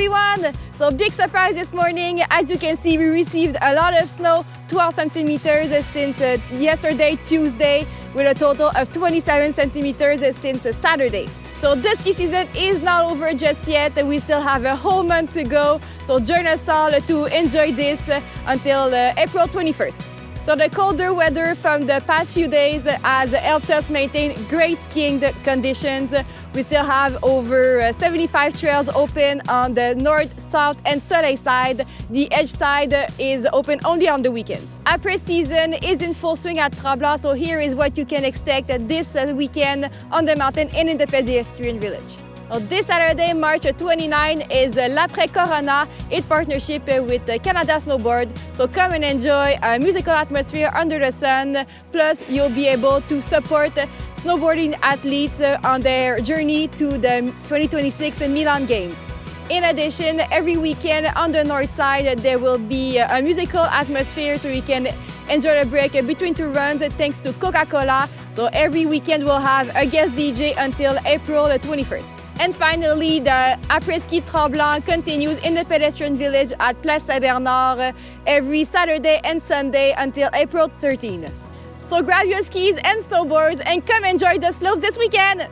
everyone! So big surprise this morning. As you can see, we received a lot of snow, 12 centimeters since yesterday, Tuesday, with a total of 27 centimeters since Saturday. So the ski season is not over just yet. We still have a whole month to go. So join us all to enjoy this until April 21st. So the colder weather from the past few days has helped us maintain great skiing conditions. We still have over 75 trails open on the north, south and Soleil side. The edge side is open only on the weekends. Après season is in full swing at Tremblant, so here is what you can expect this weekend on the mountain and in the pedestrian village. So this Saturday, March 29, is l'Après Corona in partnership with Canada Snowboard. So come and enjoy a musical atmosphere under the sun. Plus, you'll be able to support snowboarding athletes on their journey to the 2026 Milan Games. In addition, every weekend on the north side, there will be a musical atmosphere so you can enjoy a break between two runs thanks to Coca-Cola. So every weekend we'll have a guest DJ until April 21st. And finally, the après-ski Tremblant continues in the pedestrian village at Place Saint-Bernard every Saturday and Sunday until April 13. So grab your skis and snowboards and come enjoy the slopes this weekend!